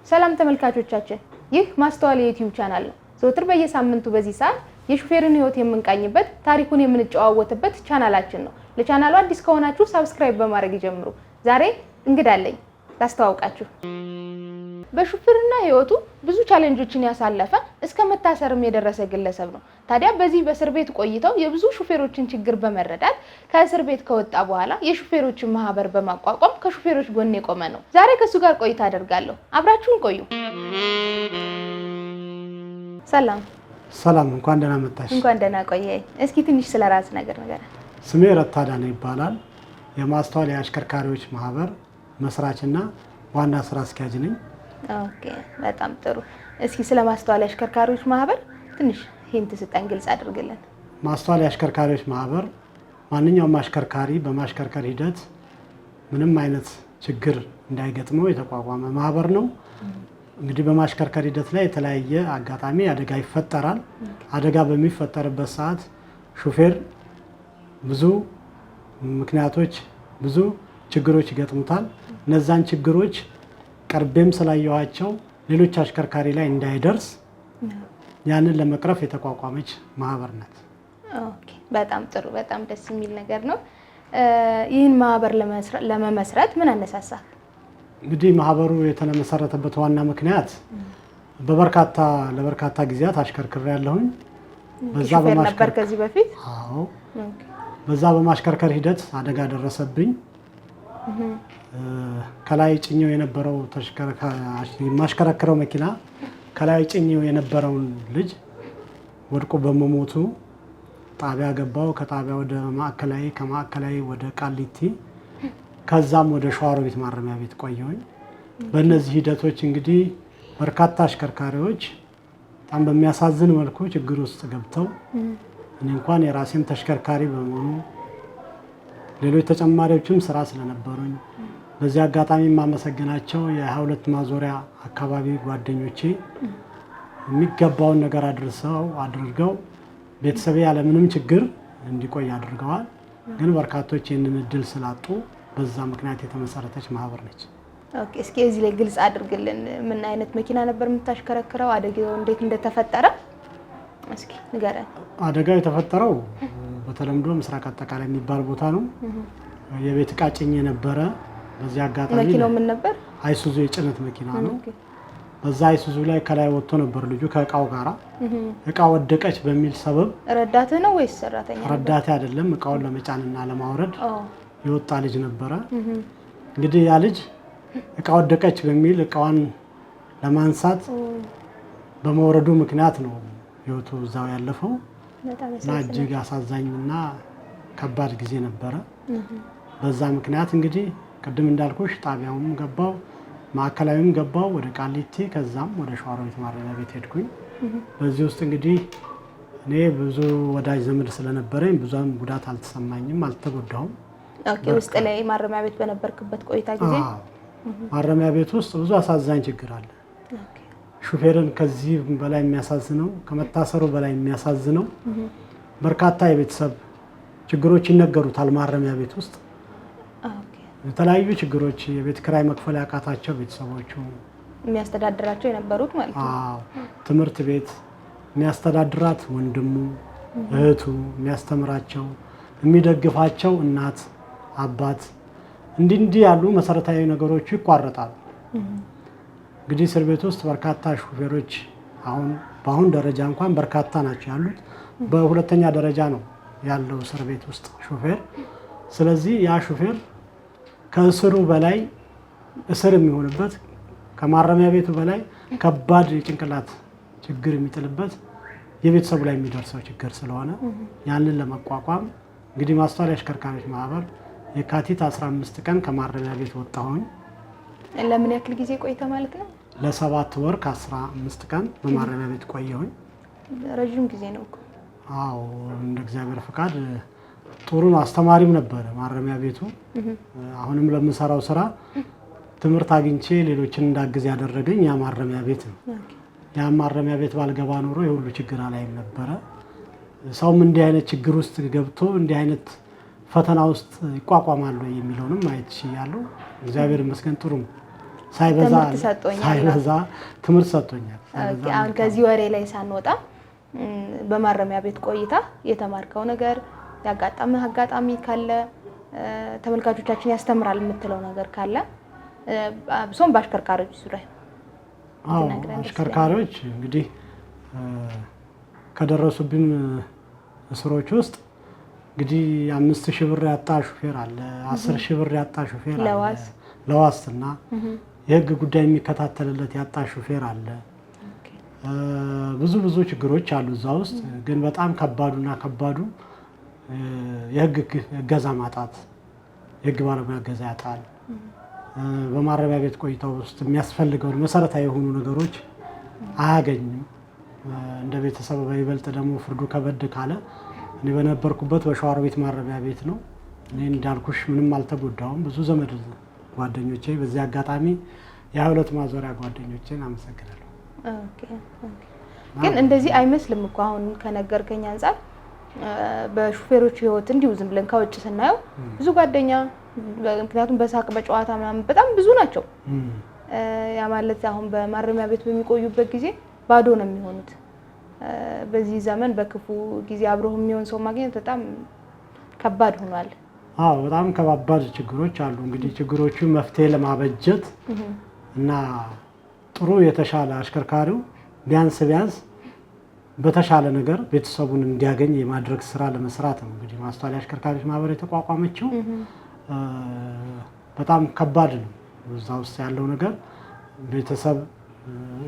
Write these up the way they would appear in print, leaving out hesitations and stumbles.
ሰላም ተመልካቾቻችን፣ ይህ ማስተዋል የዩቲዩብ ቻናል ነው። ዘወትር በየሳምንቱ በዚህ ሰዓት የሹፌርን ህይወት የምንቃኝበት ታሪኩን የምንጨዋወትበት ቻናላችን ነው። ለቻናሉ አዲስ ከሆናችሁ ሰብስክራይብ በማድረግ ይጀምሩ። ዛሬ እንግዳ አለኝ ላስተዋውቃችሁ። በሹፌርና ህይወቱ ብዙ ቻሌንጆችን ያሳለፈ እስከ መታሰርም የደረሰ ግለሰብ ነው። ታዲያ በዚህ በእስር ቤት ቆይተው የብዙ ሹፌሮችን ችግር በመረዳት ከእስር ቤት ከወጣ በኋላ የሹፌሮችን ማህበር በማቋቋም ከሹፌሮች ጎን የቆመ ነው። ዛሬ ከሱ ጋር ቆይታ አደርጋለሁ። አብራችሁን ቆዩ። ሰላም፣ እንኳን ደህና መጣሽ። እንኳን ደህና ቆየኝ። እስኪ ትንሽ ስለራስ ነገር ንገረን። ስሜ ረታዳነ ይባላል። የማስተዋል የአሽከርካሪዎች ማህበር መስራችና ዋና ስራ አስኪያጅ ነኝ። ኦኬ፣ በጣም ጥሩ። እስኪ ስለ ማስተዋል የአሽከርካሪዎች ማህበር ትንሽ ሂንት ስጠን፣ ግልጽ አድርግልን። ማስተዋል የአሽከርካሪዎች ማህበር ማንኛውም አሽከርካሪ በማሽከርከር ሂደት ምንም አይነት ችግር እንዳይገጥመው የተቋቋመ ማህበር ነው። እንግዲህ በማሽከርከር ሂደት ላይ የተለያየ አጋጣሚ አደጋ ይፈጠራል። አደጋ በሚፈጠርበት ሰዓት ሹፌር ብዙ ምክንያቶች፣ ብዙ ችግሮች ይገጥሙታል። እነዛን ችግሮች ቀርቤም ስላየኋቸው ሌሎች አሽከርካሪ ላይ እንዳይደርስ ያንን ለመቅረፍ የተቋቋመች ማህበር ናት። ኦኬ፣ በጣም ጥሩ፣ በጣም ደስ የሚል ነገር ነው። ይህን ማህበር ለመመስረት ምን አነሳሳ? እንግዲህ ማህበሩ የተመሰረተበት ዋና ምክንያት ለበርካታ ጊዜያት አሽከርክሬ ያለሁኝ። ሹፌር ነበር ከዚህ በፊት? አዎ። በዛ በማሽከርከር ሂደት አደጋ ደረሰብኝ። ከላይ ጭኘው የነበረው የማሽከረክረው መኪና ከላይ ጭኘው የነበረውን ልጅ ወድቆ በመሞቱ ጣቢያ ገባው። ከጣቢያ ወደ ማዕከላዊ፣ ከማዕከላዊ ወደ ቃሊቲ፣ ከዛም ወደ ሸዋሮቢት ማረሚያ ቤት ቆየሁኝ። በእነዚህ ሂደቶች እንግዲህ በርካታ አሽከርካሪዎች በጣም በሚያሳዝን መልኩ ችግር ውስጥ ገብተው እኔ እንኳን የራሴም ተሽከርካሪ በመሆኑ ሌሎች ተጨማሪዎችም ስራ ስለነበሩኝ በዚህ አጋጣሚ የማመሰግናቸው የ22 ማዞሪያ አካባቢ ጓደኞቼ የሚገባውን ነገር አድርገው ቤተሰቤ ያለምንም ችግር እንዲቆይ አድርገዋል። ግን በርካቶች ይህንን እድል ስላጡ በዛ ምክንያት የተመሰረተች ማህበር ነች። ኦኬ፣ እስኪ እዚህ ላይ ግልጽ አድርግልን። ምን አይነት መኪና ነበር የምታሽከረክረው? አደጋው እንዴት እንደተፈጠረ እስኪ ንገረን። አደጋው የተፈጠረው በተለምዶ ምስራቅ አጠቃላይ የሚባል ቦታ ነው። የቤት ዕቃ ጭኜ ነበረ። በዚህ አጋጣሚ መኪናው ምን ነበር? አይሱዙ የጭነት መኪና ነው። በዛ አይሱዙ ላይ ከላይ ወጥቶ ነበር ልጁ ከእቃው ጋራ። እቃ ወደቀች በሚል ሰበብ። ረዳትህ ነው ወይስ ሰራተኛ? ረዳቴ አይደለም፣ እቃውን ለመጫንና ለማውረድ የወጣ ልጅ ነበረ። እንግዲህ ያ ልጅ እቃ ወደቀች በሚል እቃዋን ለማንሳት በመውረዱ ምክንያት ነው ህይወቱ እዛው ያለፈው። እና እጅግ አሳዛኝና ከባድ ጊዜ ነበረ። በዛ ምክንያት እንግዲህ ቅድም እንዳልኩሽ ጣቢያውም ገባው፣ ማዕከላዊም ገባው፣ ወደ ቃሊቲ፣ ከዛም ወደ ሸዋሮቢት ማረሚያ ቤት ሄድኩኝ። በዚህ ውስጥ እንግዲህ እኔ ብዙ ወዳጅ ዘመድ ስለነበረኝ ብዙም ጉዳት አልተሰማኝም፣ አልተጎዳሁም። ኦኬ፣ ውስጥ ላይ ማረሚያ ቤት በነበርክበት ቆይታ ጊዜ ማረሚያ ቤት ውስጥ ብዙ አሳዛኝ ችግር አለ። ሹፌርን ከዚህ በላይ የሚያሳዝነው፣ ከመታሰሩ በላይ የሚያሳዝነው በርካታ የቤተሰብ ችግሮች ይነገሩታል። ማረሚያ ቤት ውስጥ የተለያዩ ችግሮች፣ የቤት ኪራይ መክፈል ያቃታቸው ቤተሰቦቹ የሚያስተዳድራቸው የነበሩት ማለት ነው። ትምህርት ቤት የሚያስተዳድራት ወንድሙ፣ እህቱ፣ የሚያስተምራቸው የሚደግፋቸው እናት፣ አባት፣ እንዲህ ያሉ መሰረታዊ ነገሮች ይቋረጣሉ። እንግዲህ እስር ቤት ውስጥ በርካታ ሹፌሮች በአሁን ደረጃ እንኳን በርካታ ናቸው ያሉት። በሁለተኛ ደረጃ ነው ያለው እስር ቤት ውስጥ ሹፌር። ስለዚህ ያ ሹፌር ከእስሩ በላይ እስር የሚሆንበት፣ ከማረሚያ ቤቱ በላይ ከባድ የጭንቅላት ችግር የሚጥልበት የቤተሰቡ ላይ የሚደርሰው ችግር ስለሆነ ያንን ለመቋቋም እንግዲህ ማስተዋል የአሽከርካሪዎች ማህበር የካቲት 15 ቀን ከማረሚያ ቤት ወጣሁኝ። ለምን ያክል ጊዜ ቆይተ ማለት ነው? ለ7 ወር ከ15 ቀን በማረሚያ ቤት ቆየሁኝ። ረጅም ጊዜ ነው እኮ። አዎ፣ እንደ እግዚአብሔር ፍቃድ ጥሩ ነው። አስተማሪም ነበረ ማረሚያ ቤቱ። አሁንም ለምሰራው ስራ ትምህርት አግኝቼ ሌሎችን እንዳግዝ ያደረገኝ ያ ማረሚያ ቤት ነው። ያ ማረሚያ ቤት ባልገባ ኖሮ የሁሉ ችግር አላይም ነበረ። ሰውም እንዲህ አይነት ችግር ውስጥ ገብቶ እንዲህ አይነት ፈተና ውስጥ ይቋቋማሉ የሚለውንም ማየት ይችላል። እግዚአብሔር ይመስገን ጥሩ ነው። ሳይበዛ ትምህርት ሰጥቶኛል። አሁን ከዚህ ወሬ ላይ ሳንወጣ በማረሚያ ቤት ቆይታ የተማርከው ነገር ያጋጠመህ አጋጣሚ ካለ ተመልካቾቻችን ያስተምራል የምትለው ነገር ካለ ብሶም በአሽከርካሪዎች ዙሪያ? አዎ አሽከርካሪዎች እንግዲህ ከደረሱብን እስሮች ውስጥ እንግዲህ 5000 ብር ያጣ ሹፌር አለ፣ 10000 ብር ያጣ ሹፌር አለ፣ ለዋስትና የህግ ጉዳይ የሚከታተልለት ያጣ ሹፌር አለ። ብዙ ችግሮች አሉ እዛ ውስጥ። ግን በጣም ከባዱ የህግ እገዛ ማጣት፣ የህግ ባለሙያ እገዛ ያጣል። በማረሚያ ቤት ቆይታው ውስጥ የሚያስፈልገውን መሰረታዊ የሆኑ ነገሮች አያገኝም። እንደ ቤተሰብ በይበልጥ ደግሞ ፍርዱ ከበድ ካለ እኔ በነበርኩበት በሸዋሮቢት ማረሚያ ቤት ነው። እኔ እንዳልኩሽ ምንም አልተጎዳውም። ብዙ ዘመድ ጓደኞቼ በዚህ አጋጣሚ የ22 ማዞሪያ ጓደኞቼን አመሰግናለሁ። ግን እንደዚህ አይመስልም እኮ አሁን ከነገርከኝ አንፃር በሹፌሮች ህይወት እንዲሁ ዝም ብለን ከውጭ ስናየው ብዙ ጓደኛ፣ ምክንያቱም በሳቅ በጨዋታ ምናምን በጣም ብዙ ናቸው። ያ ማለት አሁን በማረሚያ ቤት በሚቆዩበት ጊዜ ባዶ ነው የሚሆኑት። በዚህ ዘመን በክፉ ጊዜ አብሮ የሚሆን ሰው ማግኘት በጣም ከባድ ሆኗል። አዎ በጣም ከባባድ ችግሮች አሉ። እንግዲህ ችግሮቹ መፍትሄ ለማበጀት እና ጥሩ የተሻለ አሽከርካሪው ቢያንስ በተሻለ ነገር ቤተሰቡን እንዲያገኝ የማድረግ ስራ ለመስራት ነው እንግዲህ ማስተዋል አሽከርካሪዎች ማህበር የተቋቋመችው። በጣም ከባድ ነው እዛ ውስጥ ያለው ነገር። ቤተሰብ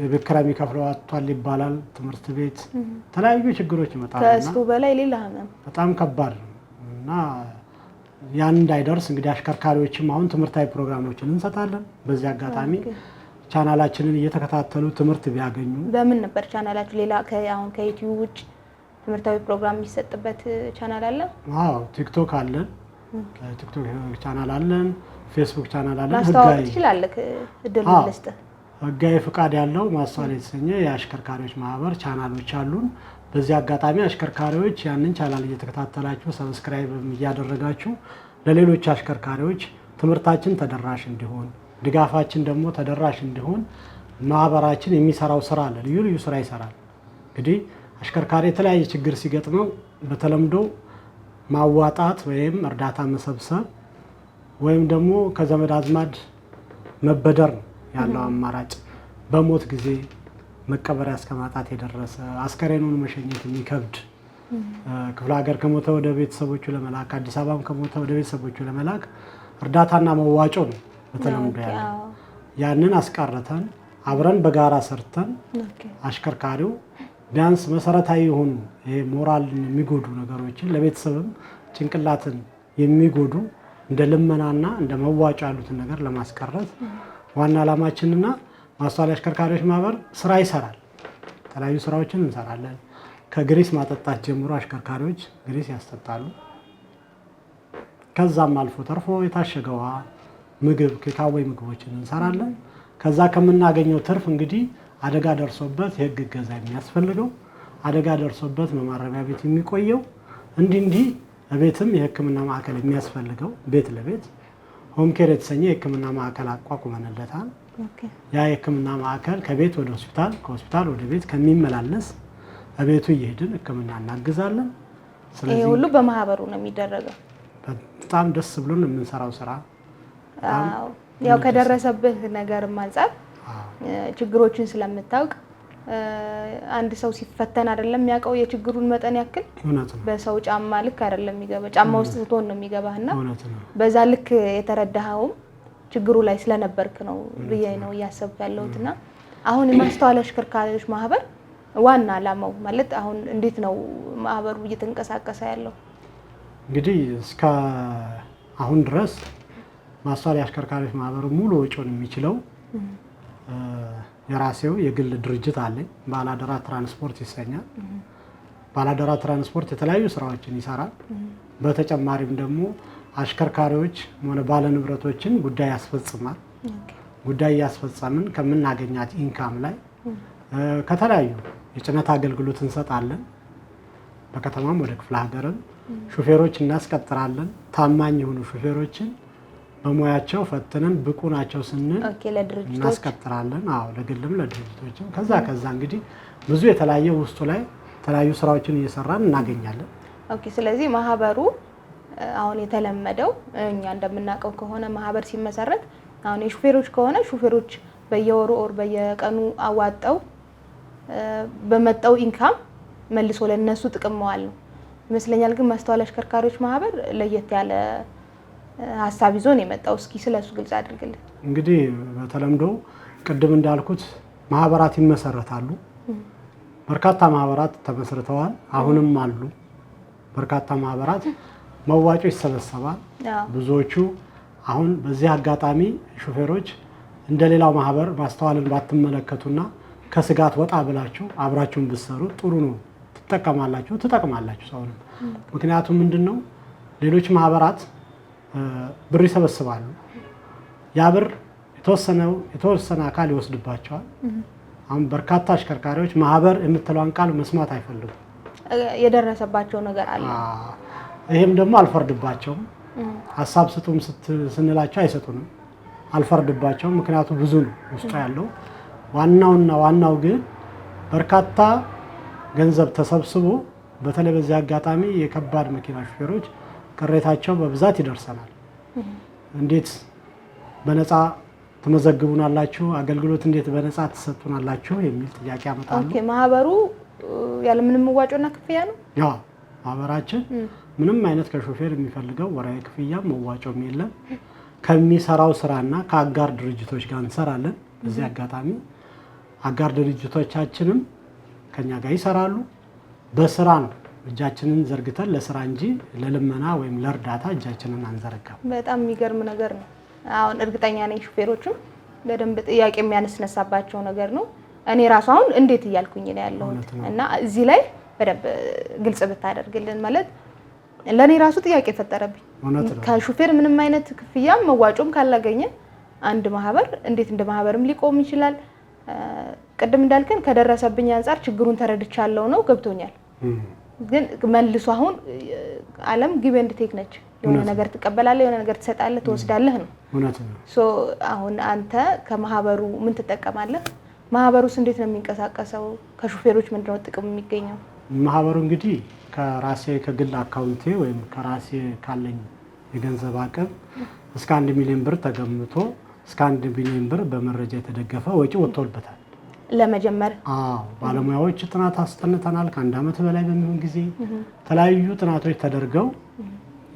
የቤት ኪራይ የሚከፍለው አጥቷል ይባላል። ትምህርት ቤት የተለያዩ ችግሮች ይመጣሉ። ከእሱ በላይ ሌላ ህመም በጣም ከባድ ነው እና ያን እንዳይደርስ እንግዲህ አሽከርካሪዎችም አሁን ትምህርታዊ ፕሮግራሞችን እንሰጣለን። በዚህ አጋጣሚ ቻናላችንን እየተከታተሉ ትምህርት ቢያገኙ። በምን ነበር ቻናላችሁ? ሌላ አሁን ከዩቲዩብ ውጭ ትምህርታዊ ፕሮግራም የሚሰጥበት ቻናል አለ? አዎ ቲክቶክ አለን። ቲክቶክ ቻናል አለን። ፌስቡክ ቻናል አለን። ማስተዋወቅ ትችላለህ? እድሉን ልስጥህ። ህጋዊ ፍቃድ ያለው ማስተዋል የተሰኘ የአሽከርካሪዎች ማህበር ቻናሎች አሉን። በዚህ አጋጣሚ አሽከርካሪዎች ያንን ቻናል እየተከታተላችሁ ሰብስክራይብ እያደረጋችሁ ለሌሎች አሽከርካሪዎች ትምህርታችን ተደራሽ እንዲሆን፣ ድጋፋችን ደግሞ ተደራሽ እንዲሆን ማህበራችን የሚሰራው ስራ አለ። ልዩ ስራ ይሰራል። እንግዲህ አሽከርካሪ የተለያየ ችግር ሲገጥመው በተለምዶ ማዋጣት ወይም እርዳታ መሰብሰብ ወይም ደግሞ ከዘመድ አዝማድ መበደር ነው ያለው አማራጭ። በሞት ጊዜ መቀበሪያ እስከማጣት የደረሰ አስከሬኑን መሸኘት የሚከብድ ክፍለ ሀገር ከሞተ ወደ ቤተሰቦቹ ለመላክ፣ አዲስ አበባም ከሞተ ወደ ቤተሰቦቹ ለመላክ እርዳታና መዋጮ ነው በተለምዶ ያለው። ያንን አስቀርተን አብረን በጋራ ሰርተን አሽከርካሪው ቢያንስ መሰረታዊ የሆኑ ሞራልን የሚጎዱ ነገሮችን ለቤተሰብም ጭንቅላትን የሚጎዱ እንደ ልመናና እንደ መዋጮ ያሉትን ነገር ለማስቀረት ዋና ዓላማችንና ማስተዋል አሽከርካሪዎች ማህበር ስራ ይሰራል። የተለያዩ ስራዎችን እንሰራለን። ከግሪስ ማጠጣት ጀምሮ አሽከርካሪዎች ግሪስ ያስጠጣሉ። ከዛም አልፎ ተርፎ የታሸገ ውሃ፣ ምግብ፣ ኬካዌይ ምግቦችን እንሰራለን። ከዛ ከምናገኘው ትርፍ እንግዲህ አደጋ ደርሶበት የህግ እገዛ የሚያስፈልገው፣ አደጋ ደርሶበት በማረሚያ ቤት የሚቆየው፣ እንዲህ ቤትም የህክምና ማዕከል የሚያስፈልገው ቤት ለቤት ሆም ኬር የተሰኘ የህክምና ማዕከል አቋቁመንለታል። ያ የህክምና ማዕከል ከቤት ወደ ሆስፒታል፣ ከሆስፒታል ወደ ቤት ከሚመላለስ በቤቱ እየሄድን ህክምና እናግዛለን። ስለዚህ ሁሉ በማህበሩ ነው የሚደረገው። በጣም ደስ ብሎን የምንሰራው ስራ። ያው ከደረሰብህ ነገር አንፃር ችግሮችን ስለምታውቅ አንድ ሰው ሲፈተን አይደለም የሚያውቀው የችግሩን መጠን ያክል። በሰው ጫማ ልክ አይደለም የሚገባ፣ ጫማ ውስጥ ስትሆን ነው የሚገባህና በዛ ልክ የተረዳኸውም ችግሩ ላይ ስለነበርክ ነው ብዬ ነው እያሰብኩ ያለሁትና አሁን የማስተዋል አሽከርካሪዎች ማህበር ዋና ዓላማው ማለት አሁን እንዴት ነው ማህበሩ እየተንቀሳቀሰ ያለው? እንግዲህ እስከ አሁን ድረስ ማስተዋል አሽከርካሪዎች ማህበር ሙሉ ወጪውን የሚችለው የራሴው የግል ድርጅት አለኝ። ባላደራ ትራንስፖርት ይሰኛል። ባላደራ ትራንስፖርት የተለያዩ ስራዎችን ይሰራል። በተጨማሪም ደግሞ አሽከርካሪዎች ሆነ ባለ ንብረቶችን ጉዳይ ያስፈጽማል። ጉዳይ ያስፈጸምን ከምናገኛት ኢንካም ላይ ከተለያዩ የጭነት አገልግሎት እንሰጣለን። በከተማም ወደ ክፍለ ሀገርም ሹፌሮች እናስቀጥራለን። ታማኝ የሆኑ ሹፌሮችን በሙያቸው ፈትነን ብቁ ናቸው ስንል ለድርጅቶች እናስቀጥራለን። ለግልም ለድርጅቶችም ከዛ እንግዲህ ብዙ የተለያየ ውስጡ ላይ የተለያዩ ስራዎችን እየሰራን እናገኛለን። ስለዚህ ማህበሩ አሁን የተለመደው እኛ እንደምናውቀው ከሆነ ማህበር ሲመሰረት አሁን የሹፌሮች ከሆነ ሹፌሮች በየወሩ ኦር በየቀኑ አዋጣው በመጣው ኢንካም መልሶ ለነሱ ጥቅም መዋል ነው ይመስለኛል። ግን ማስተዋል አሽከርካሪዎች ማህበር ለየት ያለ ሀሳብ ይዞ ነው የመጣው። እስኪ ስለሱ ግልጽ አድርግልን። እንግዲህ በተለምዶ ቅድም እንዳልኩት ማህበራት ይመሰረታሉ። በርካታ ማህበራት ተመስርተዋል፣ አሁንም አሉ። በርካታ ማህበራት መዋጮ ይሰበሰባል። ብዙዎቹ አሁን በዚህ አጋጣሚ ሹፌሮች እንደሌላው ማህበር ማስተዋልን ባትመለከቱና ከስጋት ወጣ ብላችሁ አብራችሁን ብትሰሩ ጥሩ ነው። ትጠቅማላችሁ ሰውንም። ምክንያቱም ምንድነው ሌሎች ማህበራት ብር ይሰበስባሉ። ያ ብር የተወሰነ አካል ይወስድባቸዋል። አሁን በርካታ አሽከርካሪዎች ማህበር የምትለውን ቃል መስማት አይፈልጉም። የደረሰባቸው ነገር አለ። ይሄም ደግሞ አልፈርድባቸውም። ሀሳብ ስጡም ስንላቸው አይሰጡንም። አልፈርድባቸውም፣ ምክንያቱም ብዙ ነው ውስጡ ያለው። ዋናው ግን በርካታ ገንዘብ ተሰብስቦ በተለይ በዚህ አጋጣሚ የከባድ መኪና ሹፌሮች ቅሬታቸው በብዛት ይደርሰናል። እንዴት በነፃ ተመዘግቡናላችሁ? አገልግሎት እንዴት በነፃ ተሰጡናላችሁ? የሚል ጥያቄ ያመጣሉ። ማህበሩ ያለ ምንም መዋጮና ክፍያ ነው? ማህበራችን ምንም አይነት ከሾፌር የሚፈልገው ወራዊ ክፍያ መዋጮም የለም። ከሚሰራው ስራና ከአጋር ድርጅቶች ጋር እንሰራለን። በዚህ አጋጣሚ አጋር ድርጅቶቻችንም ከኛ ጋር ይሰራሉ። በስራ ነው እጃችንን ዘርግተን ለስራ እንጂ ለልመና ወይም ለእርዳታ እጃችንን አንዘረጋም። በጣም የሚገርም ነገር ነው። አሁን እርግጠኛ ነኝ ሹፌሮችም በደንብ ጥያቄ የሚያነሳባቸው ነገር ነው። እኔ ራሱ አሁን እንዴት እያልኩኝ ነው ያለሁት እና እዚህ ላይ በደንብ ግልጽ ብታደርግልን ማለት ለኔ ራሱ ጥያቄ ፈጠረብኝ። ከሹፌር ምንም አይነት ክፍያም መዋጮም ካላገኘ አንድ ማህበር እንዴት እንደ ማህበርም ሊቆም ይችላል? ቅድም እንዳልከን ከደረሰብኝ አንፃር ችግሩን ተረድቻለሁ ነው ገብቶኛል። ግን መልሶ አሁን ዓለም ጊቭ ኤንድ ቴክ ነች። የሆነ ነገር ትቀበላለህ፣ የሆነ ነገር ትሰጣለህ፣ ትወስዳለህ ነው። አሁን አንተ ከማህበሩ ምን ትጠቀማለህ? ማህበሩስ እንዴት ነው የሚንቀሳቀሰው? ከሹፌሮች ምንድነው ጥቅም የሚገኘው? ማህበሩ እንግዲህ ከራሴ ከግል አካውንቴ ወይም ከራሴ ካለኝ የገንዘብ አቅም እስከ 1 ሚሊዮን ብር ተገምቶ እስከ 1 ሚሊዮን ብር በመረጃ የተደገፈ ወጪ ወጥቶልበታል። ለመጀመር ባለሙያዎች ጥናት አስጠንተናል። ከአንድ ዓመት በላይ በሚሆን ጊዜ ተለያዩ ጥናቶች ተደርገው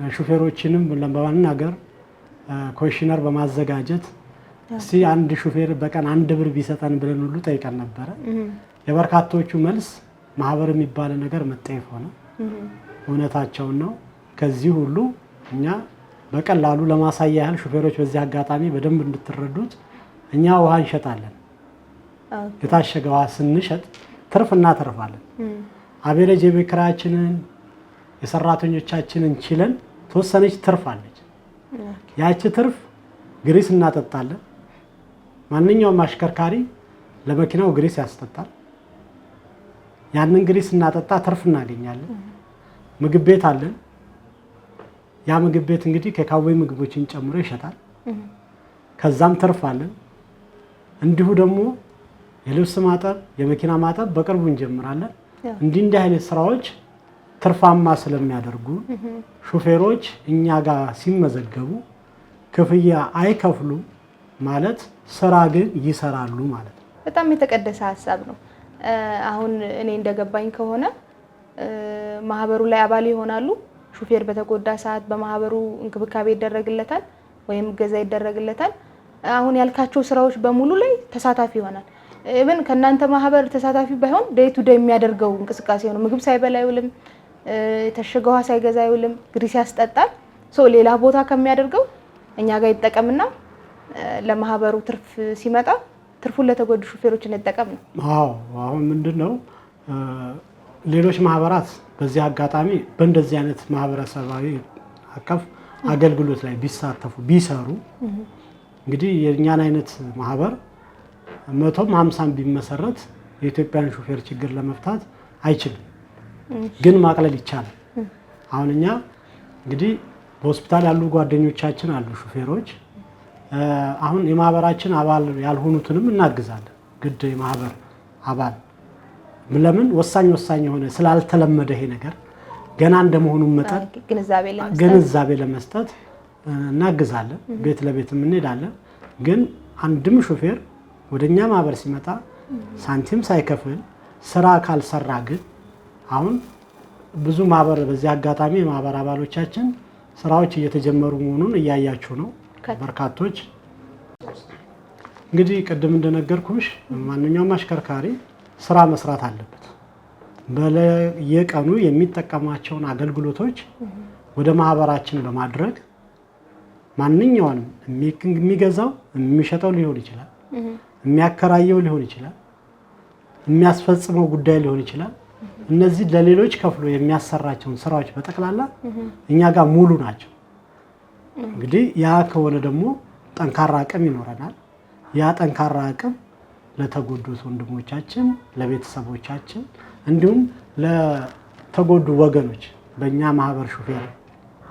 ሹፌሮችንም በማናገር ኮሚሽነር በማዘጋጀት እስቲ አንድ ሹፌር በቀን 1 ብር ቢሰጠን ብለን ሁሉ ጠይቀን ነበረ። የበርካቶቹ መልስ ማህበር የሚባል ነገር መጠየፍ ሆነ። እውነታቸውን ነው። ከዚህ ሁሉ እኛ በቀላሉ ለማሳያ ያህል ሹፌሮች በዚህ አጋጣሚ በደንብ እንድትረዱት እኛ ውሃ እንሸጣለን። የታሸገ ውሃ ስንሸጥ ትርፍ እናተርፋለን። አቬሬጅ የቤት ኪራያችንን የሰራተኞቻችንን ችለን ተወሰነች ትርፍ አለች። ያቺ ትርፍ ግሪስ እናጠጣለን። ማንኛውም አሽከርካሪ ለመኪናው ግሪስ ያስጠጣል። ያንን ግሪስ እናጠጣ ትርፍ እናገኛለን። ምግብ ቤት አለን። ያ ምግብ ቤት እንግዲህ ከካዌ ምግቦችን ጨምሮ ይሸጣል። ከዛም ትርፍ አለን። እንዲሁ ደግሞ የልብስ ማጠብ፣ የመኪና ማጠብ በቅርቡ እንጀምራለን። እንዲህ አይነት ስራዎች ትርፋማ ስለሚያደርጉ ሹፌሮች እኛ ጋር ሲመዘገቡ ክፍያ አይከፍሉም ማለት ስራ ግን ይሰራሉ ማለት ነው። በጣም የተቀደሰ ሀሳብ ነው። አሁን እኔ እንደገባኝ ከሆነ ማህበሩ ላይ አባል ይሆናሉ። ሹፌር በተጎዳ ሰዓት በማህበሩ እንክብካቤ ይደረግለታል ወይም ገዛ ይደረግለታል። አሁን ያልካቸው ስራዎች በሙሉ ላይ ተሳታፊ ይሆናል። ኢቭን ከናንተ ማህበር ተሳታፊ ባይሆን ዴይ ቱ ዴይ የሚያደርገው እንቅስቃሴ ነው። ምግብ ሳይበላ አይውልም፣ የተሸገ ውሃ ሳይገዛ አይውልም፣ ግሪስ ያስጠጣል። ሌላ ቦታ ከሚያደርገው እኛ ጋር ይጠቀምና ለማህበሩ ትርፍ ሲመጣ ትርፉን ለተጎዱ ሹፌሮች እንጠቀም ነው። አሁን ምንድነው ሌሎች ማህበራት በዚህ አጋጣሚ በእንደዚህ አይነት ማህበረሰባዊ አቀፍ አገልግሎት ላይ ቢሳተፉ ቢሰሩ እንግዲህ የኛን አይነት ማህበር 150 ቢመሰረት የኢትዮጵያን ሹፌር ችግር ለመፍታት አይችልም፣ ግን ማቅለል ይቻላል። አሁን እኛ እንግዲህ በሆስፒታል ያሉ ጓደኞቻችን አሉ ሹፌሮች። አሁን የማህበራችን አባል ያልሆኑትንም እናግዛለን። ግድ የማህበር አባል ለምን ወሳኝ የሆነ ስላልተለመደ ይሄ ነገር ገና እንደመሆኑ መጠን ግንዛቤ ለመስጠት እናግዛለን። ቤት ለቤት እንሄዳለን። ግን አንድም ሹፌር ወደኛ ማህበር ሲመጣ ሳንቲም ሳይከፍል ስራ ካልሰራ ግን አሁን ብዙ ማህበር በዚህ አጋጣሚ የማህበር አባሎቻችን ስራዎች እየተጀመሩ መሆኑን እያያችሁ ነው። በርካቶች እንግዲህ ቅድም እንደነገርኩሽ ማንኛውም አሽከርካሪ ስራ መስራት አለበት። በየቀኑ የሚጠቀማቸውን አገልግሎቶች ወደ ማህበራችን በማድረግ ማንኛውንም የሚገዛው የሚሸጠው ሊሆን ይችላል፣ የሚያከራየው ሊሆን ይችላል፣ የሚያስፈጽመው ጉዳይ ሊሆን ይችላል። እነዚህ ለሌሎች ከፍሎ የሚያሰራቸውን ስራዎች በጠቅላላ እኛ ጋር ሙሉ ናቸው። እንግዲህ ያ ከሆነ ደግሞ ጠንካራ አቅም ይኖረናል። ያ ጠንካራ አቅም ለተጎዱት ወንድሞቻችን፣ ለቤተሰቦቻችን እንዲሁም ለተጎዱ ወገኖች በእኛ ማህበር ሹፌር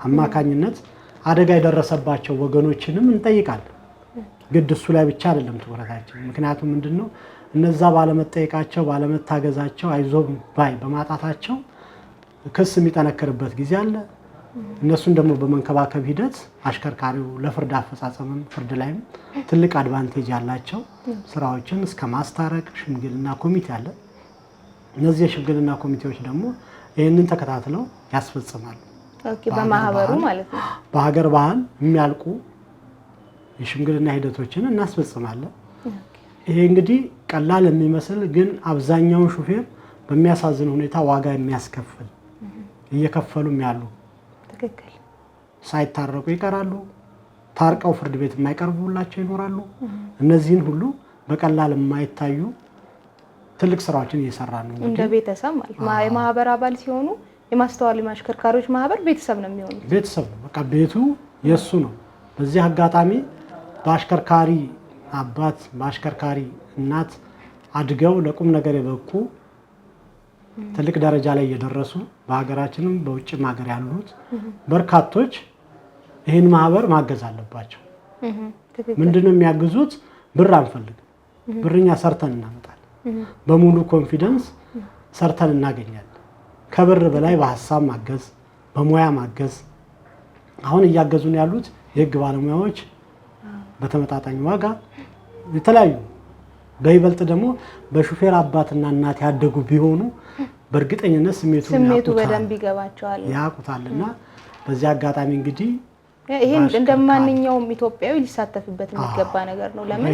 አማካኝነት አደጋ የደረሰባቸው ወገኖችንም እንጠይቃለን። ግድ እሱ ላይ ብቻ አይደለም ትኩረታችን። ምክንያቱም ምንድነው እነዛ ባለመጠየቃቸው ባለመታገዛቸው አይዞህ ባይ በማጣታቸው ክስ የሚጠነክርበት ጊዜ አለ። እነሱን ደግሞ በመንከባከብ ሂደት አሽከርካሪው ለፍርድ አፈጻጸምም ፍርድ ላይም ትልቅ አድቫንቴጅ ያላቸው ስራዎችን እስከ ማስታረቅ ሽምግልና ኮሚቴ አለ። እነዚህ የሽምግልና ኮሚቴዎች ደግሞ ይህንን ተከታትለው ያስፈጽማሉ። በማህበሩ ማለት ነው። በሀገር ባህል የሚያልቁ የሽምግልና ሂደቶችን እናስፈጽማለን። ይሄ እንግዲህ ቀላል የሚመስል ግን አብዛኛውን ሹፌር በሚያሳዝን ሁኔታ ዋጋ የሚያስከፍል እየከፈሉም ያሉ ሳይታረቁ ይቀራሉ። ታርቀው ፍርድ ቤት የማይቀርቡላቸው ይኖራሉ። እነዚህን ሁሉ በቀላል የማይታዩ ትልቅ ስራዎችን እየሰራ ነው። እንደ ቤተሰብ ማለት የማህበር አባል ሲሆኑ የማስተዋል አሽከርካሪዎች ማህበር ቤተሰብ ነው የሚሆኑት። ቤተሰብ ነው፣ በቃ ቤቱ የሱ ነው። በዚህ አጋጣሚ በአሽከርካሪ አባት በአሽከርካሪ እናት አድገው ለቁም ነገር የበቁ ትልቅ ደረጃ ላይ እየደረሱ በሀገራችንም በውጭም ሀገር ያሉት በርካቶች ይህን ማህበር ማገዝ አለባቸው። ምንድነው የሚያግዙት? ብር አንፈልግም። ብርኛ ሰርተን እናመጣለን። በሙሉ ኮንፊደንስ ሰርተን እናገኛለን። ከብር በላይ በሀሳብ ማገዝ፣ በሙያ ማገዝ። አሁን እያገዙን ያሉት የህግ ባለሙያዎች በተመጣጣኝ ዋጋ የተለያዩ በይበልጥ ደግሞ በሹፌር አባትና እናት ያደጉ ቢሆኑ በእርግጠኝነት ስሜቱ በደንብ ይገባቸዋል ያውቁታልና በዚህ አጋጣሚ እንግዲህ ይሄ እንደማንኛውም ኢትዮጵያዊ ሊሳተፍበት የሚገባ ነገር ነው። ለምን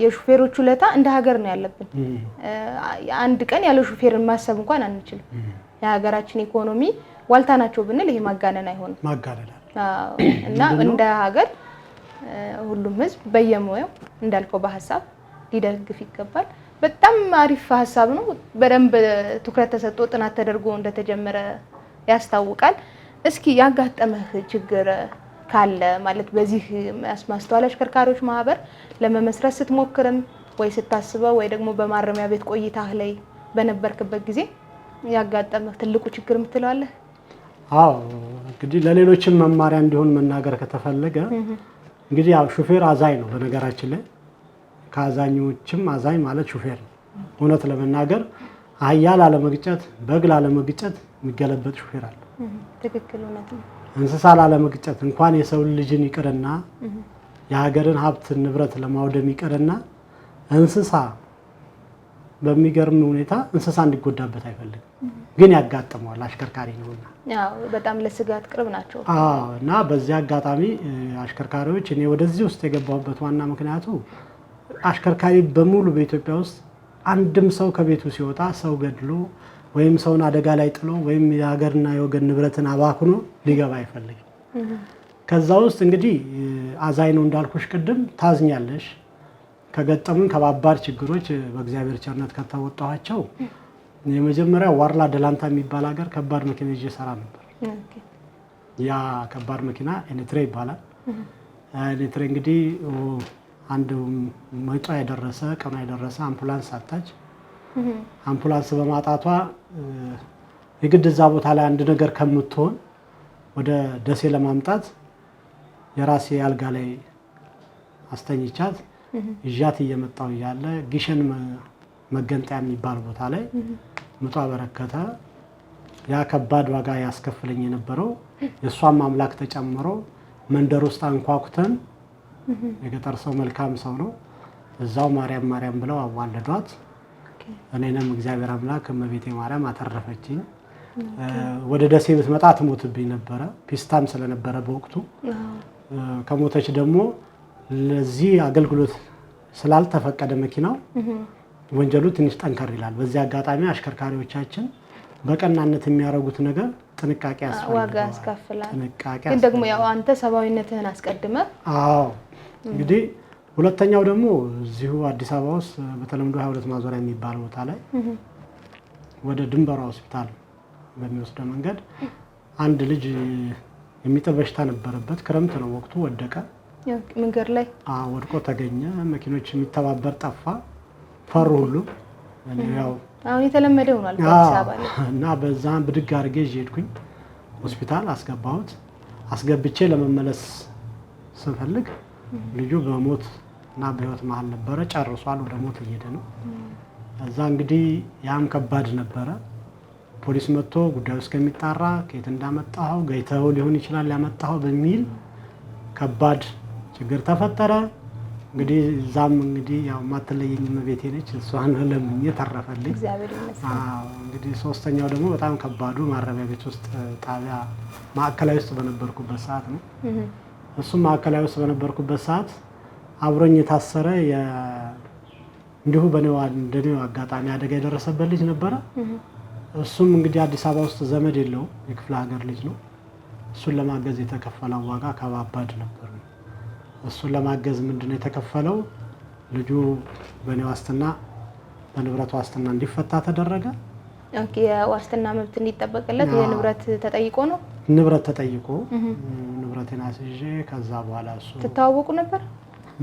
የሹፌሮቹ ለታ እንደ ሀገር ነው ያለብን። አንድ ቀን ያለ ሹፌርን ማሰብ እንኳን አንችልም። የሀገራችን ኢኮኖሚ ዋልታ ናቸው ብንል ይሄ ማጋነን አይሆንም። እና እንደ ሀገር ሁሉም ህዝብ በየሙያው እንዳልከው በሐሳብ ሊደግፍ ይገባል። በጣም አሪፍ ሐሳብ ነው። በደንብ ትኩረት ተሰጥቶ ጥናት ተደርጎ እንደተጀመረ ያስታውቃል። እስኪ ያጋጠመህ ችግር ካለ ማለት በዚህ ማስተዋል አሽከርካሪዎች ማህበር ለመመስረት ስትሞክርም ወይ ስታስበው ወይ ደግሞ በማረሚያ ቤት ቆይታህ ላይ በነበርክበት ጊዜ ያጋጠመህ ትልቁ ችግር ምትለዋለህ? አዎ እንግዲህ ለሌሎችም መማሪያ እንዲሆን መናገር ከተፈለገ እንግዲህ ያው ሹፌር አዛኝ ነው። በነገራችን ላይ ከአዛኞችም አዛኝ ማለት ሹፌር ነው። እውነት ለመናገር አህያ ላለመግጨት በግ ላለመግጨት የሚገለበጥ ሹፌር አለ። ትክክል፣ እውነት ነው። እንስሳ ላለመግጨት እንኳን የሰው ልጅን ይቅርና የሀገርን ሀብት ንብረት ለማውደም ይቅርና እንስሳ በሚገርም ሁኔታ እንስሳ እንዲጎዳበት አይፈልግም። ግን ያጋጥመዋል፣ አሽከርካሪ ነውና። ያው በጣም ለስጋት ቅርብ ናቸው። እና በዚህ አጋጣሚ አሽከርካሪዎች እኔ ወደዚህ ውስጥ የገባሁበት ዋና ምክንያቱ አሽከርካሪ በሙሉ በኢትዮጵያ ውስጥ አንድም ሰው ከቤቱ ሲወጣ ሰው ገድሎ ወይም ሰውን አደጋ ላይ ጥሎ ወይም የሀገርና የወገን ንብረትን አባክኖ ሊገባ አይፈልግም። ከዛ ውስጥ እንግዲህ አዛኝ ነው እንዳልኩሽ ቅድም ታዝኛለሽ። ከገጠሙን ከባባድ ችግሮች በእግዚአብሔር ቸርነት ከተወጣኋቸው የመጀመሪያው ዋርላ ደላንታ የሚባል ሀገር ከባድ መኪና ይዤ ሰራ ነበር። ያ ከባድ መኪና ኤሌትሬ ይባላል። ኤሌትሬ እንግዲህ አንድ መጣ የደረሰ ቀና የደረሰ አምቡላንስ አጣች። አምቡላንስ በማጣቷ የግድ እዛ ቦታ ላይ አንድ ነገር ከምትሆን ወደ ደሴ ለማምጣት የራሴ አልጋ ላይ አስተኝቻት ይዣት እየመጣሁ እያለ ግሸን መገንጠያ የሚባል ቦታ ላይ ምጧ በረከተ። ያ ከባድ ዋጋ ያስከፍለኝ የነበረው የእሷም አምላክ ተጨምሮ መንደር ውስጥ አንኳኩተን የገጠር ሰው መልካም ሰው ነው እዛው ማርያም ማርያም ብለው አዋለዷት። እኔንም እግዚአብሔር አምላክ እመቤቴ ማርያም አተረፈችኝ። ወደ ደሴ ብትመጣ ትሞትብኝ ነበረ፣ ፒስታም ስለነበረ በወቅቱ። ከሞተች ደግሞ ለዚህ አገልግሎት ስላልተፈቀደ መኪናው ወንጀሉ ትንሽ ጠንከር ይላል። በዚህ አጋጣሚ አሽከርካሪዎቻችን በቀናነት የሚያደርጉት ነገር ጥንቃቄ ያስፈልጋል፣ ዋጋ ያስከፍላል። ግን ደግሞ ያው አንተ ሰብአዊነትህን አስቀድመህ እንግዲህ ሁለተኛው ደግሞ እዚሁ አዲስ አበባ ውስጥ በተለምዶ 22 ማዞሪያ የሚባል ቦታ ላይ ወደ ድንበሯ ሆስፒታል በሚወስደው መንገድ አንድ ልጅ የሚጥል በሽታ ነበረበት። ክረምት ነው ወቅቱ። ወደቀ መንገድ ላይ ወድቆ ተገኘ። መኪኖች የሚተባበር ጠፋ፣ ፈሩ ሁሉ። ያው አሁን የተለመደ ሆኗል በአዲስ አበባ ላይ እና በዛን ብድግ አድርጌ ሄድኩኝ ሆስፒታል አስገባሁት። አስገብቼ ለመመለስ ስንፈልግ ልጁ በሞት እና በህይወት መሀል ነበረ። ጨርሷል፣ ወደ ሞት እየሄደ ነው። እዛ እንግዲህ ያም ከባድ ነበረ። ፖሊስ መጥቶ ጉዳዩ እስከሚጣራ ከየት እንዳመጣኸው ገይተው ሊሆን ይችላል ያመጣኸው በሚል ከባድ ችግር ተፈጠረ። እንግዲህ እዛም እንግዲህ ያው ማትለየኝ እመቤቴ ነች፣ እሷን ለምኜ ተረፈልኝ። እግዚአብሔር ይመስገን። እንግዲህ ሶስተኛው ደግሞ በጣም ከባዱ ማረሚያ ቤት ውስጥ ጣቢያ ማዕከላዊ ውስጥ በነበርኩበት ሰዓት ነው። እሱም ማዕከላዊ ውስጥ በነበርኩበት ሰዓት አብሮኝ የታሰረ እንዲሁ በኔው አጋጣሚ አደጋ የደረሰበት ልጅ ነበረ። እሱም እንግዲህ አዲስ አበባ ውስጥ ዘመድ የለውም፣ የክፍለ ሀገር ልጅ ነው። እሱን ለማገዝ የተከፈለው ዋጋ ከባባድ ነበር። እሱን ለማገዝ ምንድነው የተከፈለው? ልጁ በኔ ዋስትና በንብረት ዋስትና እንዲፈታ ተደረገ። ኦኬ፣ የዋስትና መብት እንዲጠበቅለት የንብረት ተጠይቆ ነው። ንብረት ተጠይቆ ንብረቴን አስይዤ ከዛ በኋላ እሱ ተተዋወቁ ነበር።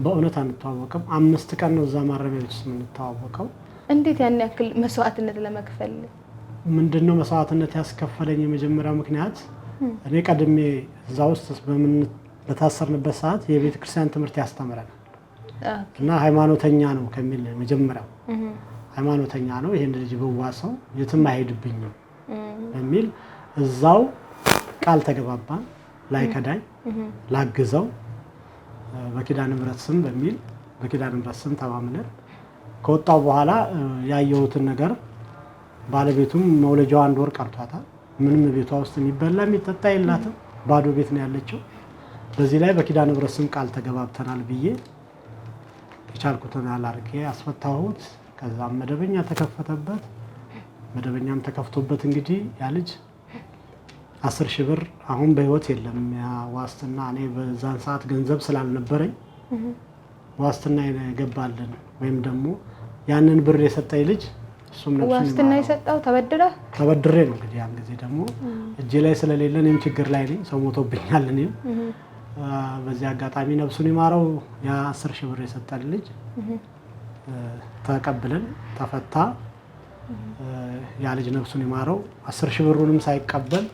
በእውነት አንተዋወቅም። 5 ቀን ነው እዛ ማረሚያ ቤት ውስጥ የምንተዋወቀው። እንዴት ያን ያክል መስዋዕትነት ለመክፈል? ምንድነው መስዋዕትነት ያስከፈለኝ? የመጀመሪያው ምክንያት እኔ ቀድሜ እዛ ውስጥ በታሰርንበት ሰዓት የቤተ ክርስቲያን ትምህርት ያስተምራል እና ሃይማኖተኛ ነው ከሚል መጀመሪያው ሃይማኖተኛ ነው ይሄን ልጅ በዋሰው የትም አይሄድብኝም በሚል እዛው ቃል ተገባባን። ላይ ከዳኝ ላግዘው በኪዳነ ምሕረት ስም በሚል በኪዳነ ምሕረት ስም ተማምነን ከወጣው በኋላ ያየሁትን ነገር ባለቤቱም መውለጃው 1 ወር ቀርቷታል። ምንም ቤቷ ውስጥ የሚበላ የሚጠጣ የላትም፣ ባዶ ቤት ነው ያለችው። በዚህ ላይ በኪዳነ ምሕረት ስም ቃል ተገባብተናል ብዬ የቻልኩትን አላርጌ አስፈታሁት። ከዛም መደበኛ ተከፈተበት። መደበኛም ተከፍቶበት እንግዲህ ያ ልጅ 10,000 ብር አሁን በህይወት የለም። ያ ዋስትና እኔ በዛን ሰዓት ገንዘብ ስላልነበረኝ ዋስትና ይገባልን ወይም ደግሞ ያንን ብር የሰጠኝ ልጅ እሱም ነው ዋስትና የሰጠው ተበድሬ ነው። እንግዲህ ያን ጊዜ ደግሞ እጄ ላይ ስለሌለ እኔም ችግር ላይ ነኝ፣ ሰው ሞቶብኛል። እኔም በዚህ አጋጣሚ ነፍሱን ይማረው ያ 10,000 ብር የሰጠን ልጅ ተቀብለን ተፈታ። ያ ልጅ ነፍሱን ይማረው 10,000 ብሩንም ሳይቀበል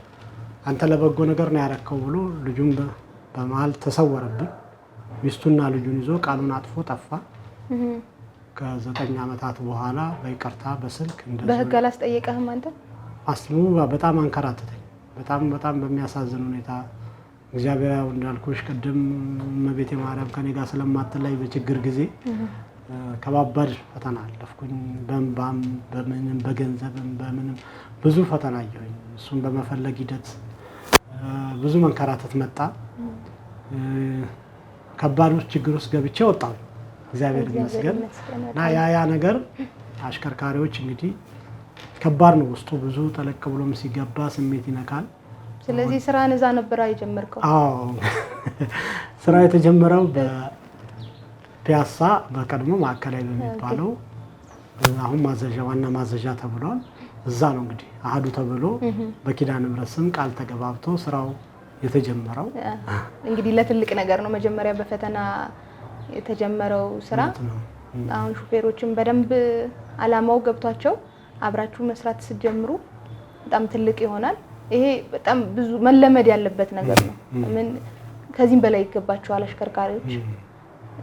አንተ ለበጎ ነገር ነው ያረከው ብሎ ልጁን በመሃል ተሰወረብን። ሚስቱና ልጁን ይዞ ቃሉን አጥፎ ጠፋ። ከ9 ዓመታት በኋላ በይቅርታ በስልክ እንደዚህ በህግ አላስጠየቀህም አንተ? አስሙ በጣም አንከራተተኝ። በጣም በሚያሳዝን ሁኔታ እግዚአብሔር ያው እንዳልኩሽ ቅድም እመቤቴ ማርያም ከኔ ጋር ስለማትለይ በችግር ጊዜ ከባባድ ፈተና አለፍኩኝ። በእንባም በምንም በገንዘብም በምንም ብዙ ፈተና አየሁኝ። እሱን በመፈለግ ሂደት ብዙ መንከራተት መጣ። ከባድ ችግር ውስጥ ገብቼ ወጣሁ። እግዚአብሔር ይመስገን። እና ያ ነገር አሽከርካሪዎች እንግዲህ ከባድ ነው። ውስጡ ብዙ ጠለቅ ብሎም ሲገባ ስሜት ይነካል። ስለዚህ ስራን እዛ ነበር የጀመርከው? አዎ፣ ስራ የተጀመረው በፒያሳ በቀድሞ ማዕከላዊ በሚባለው አሁን ማዘዣ ዋና ማዘዣ ተብሏል። እዛ ነው እንግዲህ አሃዱ ተብሎ በኪዳነ ምሕረት ስም ቃል ተገባብቶ ስራው የተጀመረው። እንግዲህ ለትልቅ ነገር ነው መጀመሪያ በፈተና የተጀመረው ስራ። አሁን ሹፌሮችን በደንብ አላማው ገብቷቸው አብራችሁ መስራት ስትጀምሩ በጣም ትልቅ ይሆናል። ይሄ በጣም ብዙ መለመድ ያለበት ነገር ነው። ምን ከዚህም በላይ ይገባቸዋል አሽከርካሪዎች።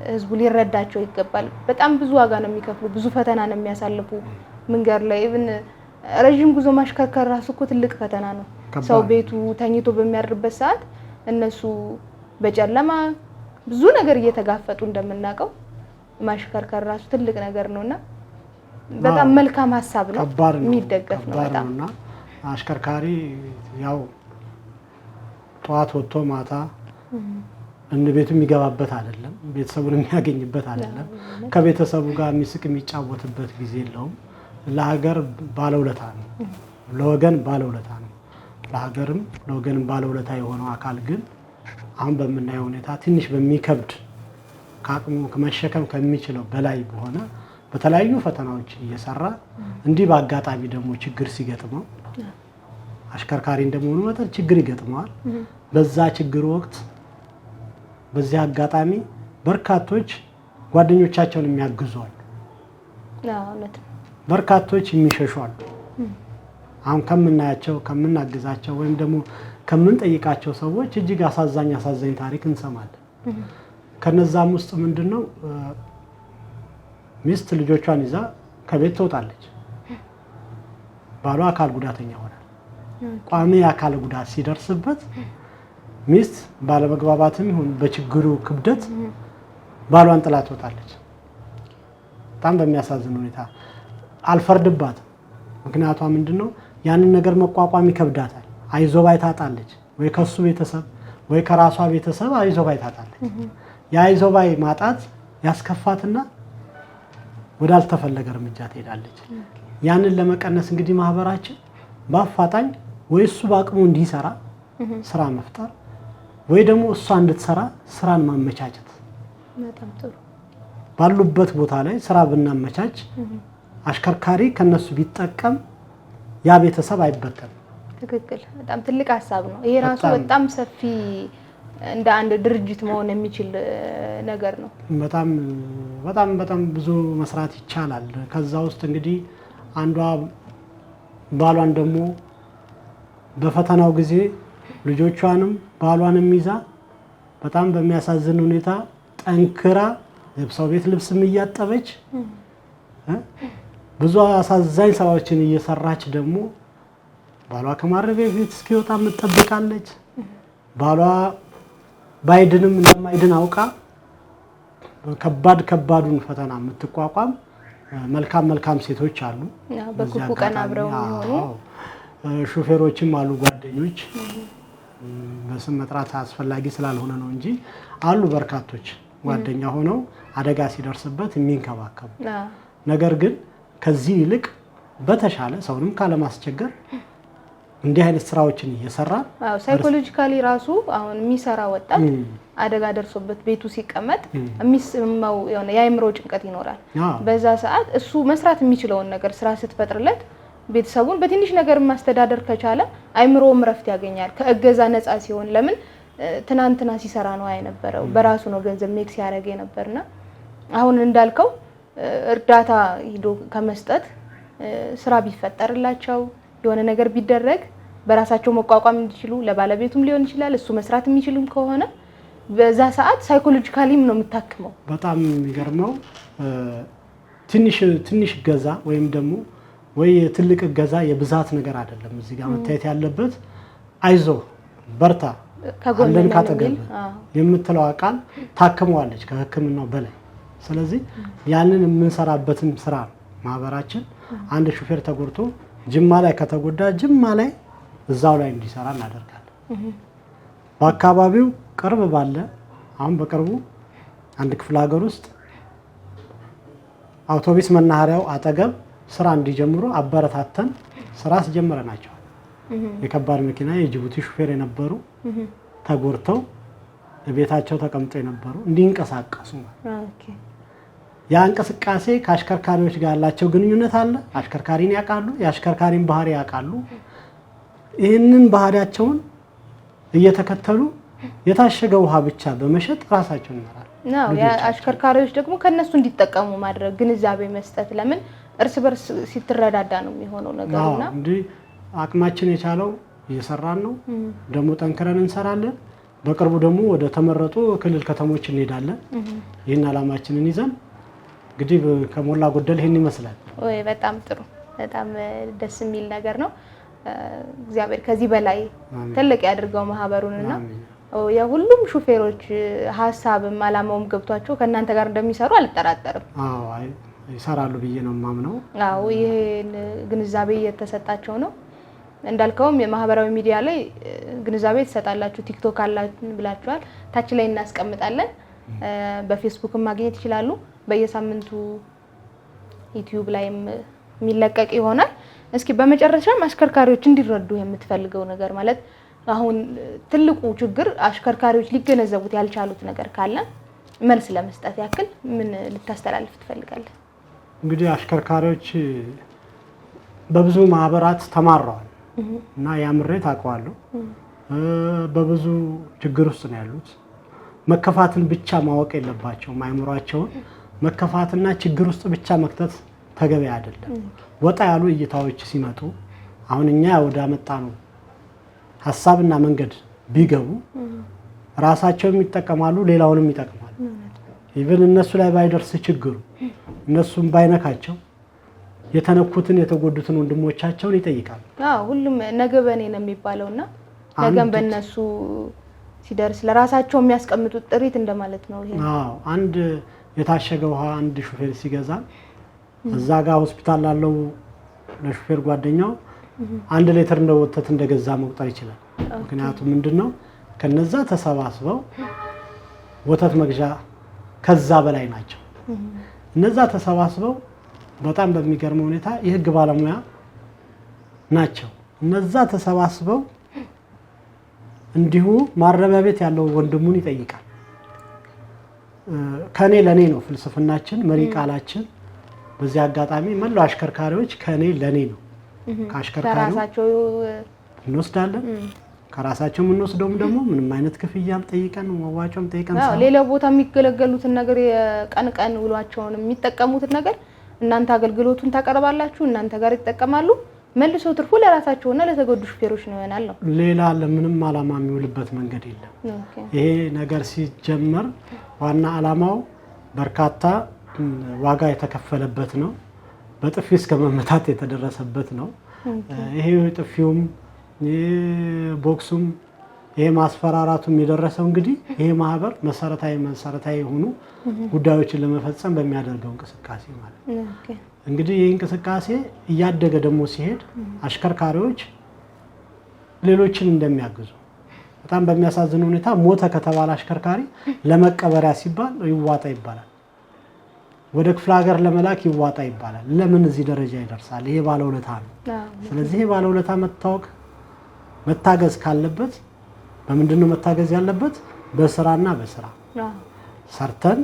ህዝቡ ሊረዳቸው ይገባል። በጣም ብዙ ዋጋ ነው የሚከፍሉ፣ ብዙ ፈተና ነው የሚያሳልፉ መንገድ ላይ ኢቭን ረጅም ጉዞ ማሽከርከር ራሱ እኮ ትልቅ ፈተና ነው። ሰው ቤቱ ተኝቶ በሚያድርበት ሰዓት እነሱ በጨለማ ብዙ ነገር እየተጋፈጡ እንደምናውቀው ማሽከርከር ራሱ ትልቅ ነገር ነውና በጣም መልካም ሐሳብ ነው፣ የሚደገፍ ነው በጣምና አሽከርካሪ ያው ጧት ወጥቶ ማታ እንደ ቤቱ የሚገባበት አይደለም፣ ቤተሰቡን የሚያገኝበት አይደለም፣ ከቤተሰቡ ጋር የሚስቅ የሚጫወትበት ጊዜ የለውም። ለሀገር ባለውለታ ነው፣ ለወገን ባለውለታ ነው። ለሀገርም ለወገንም ባለውለታ የሆነው አካል ግን አሁን በምናየው ሁኔታ ትንሽ በሚከብድ ከአቅሙ ከመሸከም ከሚችለው በላይ በሆነ በተለያዩ ፈተናዎች እየሰራ እንዲህ በአጋጣሚ ደግሞ ችግር ሲገጥመው አሽከርካሪ እንደመሆኑ መጠን ችግር ይገጥመዋል። በዛ ችግር ወቅት በዚህ አጋጣሚ በርካቶች ጓደኞቻቸውን የሚያግዙ አሉ፣ በርካቶች የሚሸሹ አሉ። አሁን ከምናያቸው ከምናግዛቸው ወይም ደግሞ ከምንጠይቃቸው ሰዎች እጅግ አሳዛኝ ታሪክ እንሰማለን። ከነዛም ውስጥ ምንድነው ሚስት ልጆቿን ይዛ ከቤት ትወጣለች፣ ባሏ አካል ጉዳተኛ ሆናል። ቋሚ አካል ጉዳት ሲደርስበት ሚስት ባለመግባባትም ይሁን በችግሩ ክብደት ባሏን ጥላ ትወጣለች። በጣም በሚያሳዝን ሁኔታ አልፈርድባትም። ምክንያቷ ምንድነው ያንን ነገር መቋቋም ይከብዳታል። አይዞባይ ታጣለች፣ ወይ ከሱ ቤተሰብ ወይ ከራሷ ቤተሰብ አይዞባይ ታጣለች። የአይዞባይ ማጣት ያስከፋትና ወዳልተፈለገ እርምጃ ትሄዳለች። ያንን ለመቀነስ እንግዲህ ማህበራችን በአፋጣኝ ወይ እሱ በአቅሙ እንዲሰራ ስራ መፍጠር ወይ ደግሞ እሷ እንድትሰራ ስራን ማመቻቸት። በጣም ጥሩ ባሉበት ቦታ ላይ ስራ ብናመቻች አሽከርካሪ ከነሱ ቢጠቀም ያ ቤተሰብ አይበተንም። ትክክል። በጣም ትልቅ ሐሳብ ነው ይሄ ራሱ በጣም ሰፊ እንደ አንድ ድርጅት መሆን የሚችል ነገር ነው። በጣም ብዙ መስራት ይቻላል። ከዛ ውስጥ እንግዲህ አንዷ ባሏን ደግሞ በፈተናው ጊዜ ልጆቿንም ባሏንም ይዛ በጣም በሚያሳዝን ሁኔታ ጠንክራ የሰው ቤት ልብስም እያጠበች ብዙ አሳዛኝ ስራዎችን እየሰራች ደግሞ ባሏ ከማረቢያ ቤት እስኪወጣ የምትጠብቃለች። ባሏ ባይድንም እንደማይድን አውቃ ከባዱን ፈተና የምትቋቋም መልካም ሴቶች አሉ። በክፉ ቀን አብረው የሚሆኑ ሹፌሮችም አሉ፣ ጓደኞች በስም መጥራት አስፈላጊ ስላልሆነ ነው እንጂ አሉ በርካቶች ጓደኛ ሆነው አደጋ ሲደርስበት የሚንከባከቡ። ነገር ግን ከዚህ ይልቅ በተሻለ ሰውንም ካለማስቸገር እንዲህ አይነት ስራዎችን እየሰራ ሳይኮሎጂካሊ ራሱ አሁን የሚሰራ ወጣት አደጋ ደርሶበት ቤቱ ሲቀመጥ የሚስማው የሆነ የአእምሮ ጭንቀት ይኖራል። በዛ ሰዓት እሱ መስራት የሚችለውን ነገር ስራ ስትፈጥርለት ቤተሰቡን በትንሽ ነገር ማስተዳደር ከቻለ አእምሮውም ረፍት ያገኛል። ከእገዛ ነፃ ሲሆን ለምን ትናንትና ሲሰራ ነው አይነበረው በራሱ ነው ገንዘብ ሜክ ሲያደርግ የነበርና አሁን እንዳልከው እርዳታ ሂዶ ከመስጠት ስራ ቢፈጠርላቸው የሆነ ነገር ቢደረግ በራሳቸው መቋቋም እንዲችሉ ለባለቤቱም ሊሆን ይችላል እሱ መስራት የሚችሉም ከሆነ በዛ ሰዓት ሳይኮሎጂካሊም ነው የምታክመው። በጣም የሚገርመው ትንሽ ገዛ ወይም ደግሞ ወይ ትልቅ ገዛ የብዛት ነገር አይደለም። እዚህ ጋር መታየት ያለበት አይዞ በርታ ከጎንደን ካጠገብ የምትለው ቃል ታክመዋለች ከህክምናው በላይ። ስለዚህ ያንን የምንሰራበትም ስራ ማህበራችን አንድ ሹፌር ተጎድቶ ጅማ ላይ ከተጎዳ ጅማ ላይ እዛው ላይ እንዲሰራ እናደርጋለን። በአካባቢው ቅርብ ባለ አሁን በቅርቡ አንድ ክፍለ ሀገር ውስጥ አውቶቡስ መናኸሪያው አጠገብ ስራ እንዲጀምሩ አበረታተን ስራ አስጀምረናቸው። የከባድ መኪና የጅቡቲ ሹፌር የነበሩ ተጎድተው ቤታቸው ተቀምጠው የነበሩ እንዲንቀሳቀሱ ያ እንቅስቃሴ ከአሽከርካሪዎች ጋር ያላቸው ግንኙነት አለ። አሽከርካሪን ያውቃሉ፣ የአሽከርካሪን ባህሪ ያውቃሉ። ይህንን ባህሪያቸውን እየተከተሉ የታሸገ ውሃ ብቻ በመሸጥ ራሳቸውን ይመራሉ። አሽከርካሪዎች ደግሞ ከነሱ እንዲጠቀሙ ማድረግ ግንዛቤ መስጠት ለምን እርስ በርስ ሲትረዳዳ ነው የሚሆነው ነገርና እንዴ አቅማችን የቻለው እየሰራን ነው። ደግሞ ጠንክረን እንሰራለን። በቅርቡ ደግሞ ወደ ተመረጡ ክልል ከተሞች እንሄዳለን። ይህን አላማችንን ይዘን እንግዲህ ከሞላ ጎደል ይህን ይመስላል። ወይ በጣም ጥሩ፣ በጣም ደስ የሚል ነገር ነው። እግዚአብሔር ከዚህ በላይ ትልቅ ያድርገው ማህበሩንና የሁሉም ሹፌሮች ሀሳብም አላማውም ገብቷቸው ከእናንተ ጋር እንደሚሰሩ አልጠራጠርም። አዎ ይሰራሉ ብዬ ነው የማምነው። አዎ ይሄን ግንዛቤ እየተሰጣቸው ነው። እንዳልከውም የማህበራዊ ሚዲያ ላይ ግንዛቤ ትሰጣላችሁ። ቲክቶክ አላችሁ ብላችኋል፣ ታች ላይ እናስቀምጣለን። በፌስቡክም ማግኘት ይችላሉ። በየሳምንቱ ዩቲዩብ ላይም የሚለቀቅ ይሆናል። እስኪ በመጨረሻም አሽከርካሪዎች እንዲረዱ የምትፈልገው ነገር ማለት አሁን ትልቁ ችግር አሽከርካሪዎች ሊገነዘቡት ያልቻሉት ነገር ካለ መልስ ለመስጠት ያክል ምን ልታስተላልፍ ትፈልጋለህ? እንግዲህ አሽከርካሪዎች በብዙ ማህበራት ተማረዋል እና ያምሬት አውቀዋለሁ። በብዙ ችግር ውስጥ ነው ያሉት። መከፋትን ብቻ ማወቅ የለባቸውም። አይምሯቸውን መከፋትና ችግር ውስጥ ብቻ መክተት ተገቢ አይደለም። ወጣ ያሉ እይታዎች ሲመጡ አሁን እኛ ወደ አመጣ ነው ሐሳብና መንገድ ቢገቡ ራሳቸውም ይጠቀማሉ፣ ሌላውንም ይጠቅማሉ። ኢቭን እነሱ ላይ ባይደርስ ችግሩ እነሱም ባይነካቸው የተነኩትን የተጎዱትን ወንድሞቻቸውን ይጠይቃሉ። ሁሉም ነገ በኔ ነው የሚባለውና ነገም በእነሱ ሲደርስ ለራሳቸው የሚያስቀምጡት ጥሪት እንደማለት ነው። ይሄ አንድ የታሸገ ውሃ አንድ ሹፌር ሲገዛ እዛ ጋር ሆስፒታል ላለው ለሹፌር ጓደኛው 1 ሊትር እንደ ወተት እንደገዛ መቁጠር ይችላል። ምክንያቱም ምንድነው ከነዛ ተሰባስበው ወተት መግዣ ከዛ በላይ ናቸው። እነዛ ተሰባስበው በጣም በሚገርም ሁኔታ የህግ ባለሙያ ናቸው። እነዛ ተሰባስበው እንዲሁ ማረሚያ ቤት ያለው ወንድሙን ይጠይቃል። ከኔ ለኔ ነው ፍልስፍናችን፣ መሪ ቃላችን። በዚህ አጋጣሚ መላው አሽከርካሪዎች ከኔ ለኔ ነው። ከአሽከርካሪው እንወስዳለን። ከራሳቸው የምንወስደውም ደግሞ ምንም አይነት ክፍያም ጠይቀን መዋጮም ጠይቀን ሌላ ቦታ የሚገለገሉትን ነገር የቀን ቀን ውሏቸውን የሚጠቀሙትን ነገር እናንተ አገልግሎቱን ታቀርባላችሁ፣ እናንተ ጋር ይጠቀማሉ። መልሰው ትርፉ ለራሳቸውና ለተጎዱ ሹፌሮች ነው ይሆናል። ሌላ ለምንም አላማ የሚውልበት መንገድ የለም። ይሄ ነገር ሲጀመር ዋና አላማው በርካታ ዋጋ የተከፈለበት ነው። በጥፊ እስከ መመታት የተደረሰበት ነው። ይሄ ጥፊውም ቦክሱም ይሄ ማስፈራራቱም የደረሰው እንግዲህ ይሄ ማህበር መሰረታዊ የሆኑ ጉዳዮችን ለመፈጸም በሚያደርገው እንቅስቃሴ ማለት ነው። እንግዲህ ይህ እንቅስቃሴ እያደገ ደግሞ ሲሄድ አሽከርካሪዎች ሌሎችን እንደሚያግዙ በጣም በሚያሳዝን ሁኔታ ሞተ ከተባለ አሽከርካሪ ለመቀበሪያ ሲባል ይዋጣ ይባላል። ወደ ክፍለ ሀገር ለመላክ ይዋጣ ይባላል። ለምን እዚህ ደረጃ ይደርሳል? ይሄ ባለውለታ ነው። ስለዚህ ይሄ ባለውለታ መታገዝ ካለበት በምንድነው መታገዝ ያለበት? በስራና በስራ ሰርተን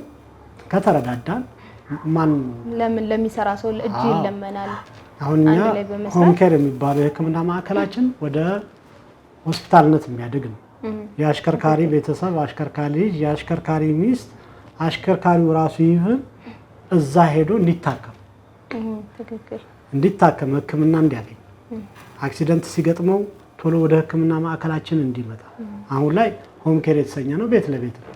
ከተረዳዳን ማን ለምን ለሚሰራ ሰው እጅ ይለመናል። አሁን እኛ ሆም ኬር የሚባለው የሕክምና ማዕከላችን ወደ ሆስፒታልነት የሚያድግ ነው። የአሽከርካሪ ቤተሰብ፣ አሽከርካሪ ልጅ፣ የአሽከርካሪ ሚስት፣ አሽከርካሪው ራሱ ይሁን እዛ ሄዶ እንዲታከም ሕክምና እንዲያገኝ አክሲደንት ሲገጥመው ቶሎ ወደ ሕክምና ማዕከላችን እንዲመጣ አሁን ላይ ሆም ኬር የተሰኘ ነው። ቤት ለቤት ነው።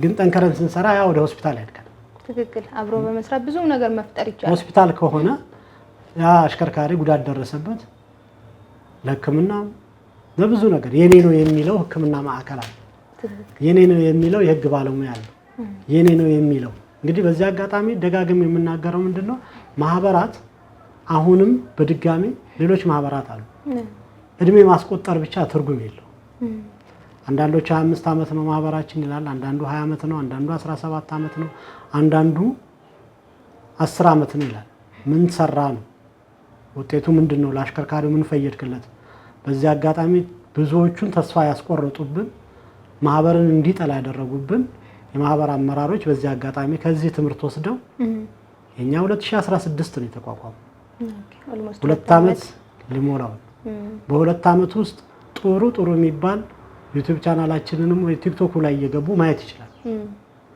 ግን ጠንከረን ስንሰራ ያ ወደ ሆስፒታል ያድጋል። ትክክል። አብሮ በመስራት ብዙ ነገር መፍጠር ይቻላል። ሆስፒታል ከሆነ ያ አሽከርካሪ ጉዳት ደረሰበት ለሕክምና ለብዙ ነገር የኔ ነው የሚለው ሕክምና ማዕከል አለ። የኔ ነው የሚለው የህግ ባለሙያ አለ። የኔ ነው የሚለው እንግዲህ በዚህ አጋጣሚ ደጋግም የምናገረው ምንድነው ማህበራት አሁንም በድጋሚ ሌሎች ማህበራት አሉ። እድሜ ማስቆጠር ብቻ ትርጉም የለው። አንዳንዶች 25 ዓመት ነው ማህበራችን ይላል፣ አንዳንዱ 20 ዓመት ነው፣ አንዳንዱ 17 ዓመት ነው፣ አንዳንዱ 10 ዓመት ነው ይላል። ምን ሰራ ነው ውጤቱ ምንድነው? ለአሽከርካሪው ምን ፈየድክለት? በዚህ አጋጣሚ ብዙዎቹን ተስፋ ያስቆረጡብን ማህበርን እንዲጠላ ያደረጉብን የማህበር አመራሮች በዚህ አጋጣሚ ከዚህ ትምህርት ወስደው የኛ 2016 ነው የተቋቋመው። 2 ዓመት ሊሞላው በ2 ዓመት ውስጥ ጥሩ የሚባል ዩቲዩብ ቻናላችንንም ወይ ቲክቶክ ላይ እየገቡ ማየት ይችላል።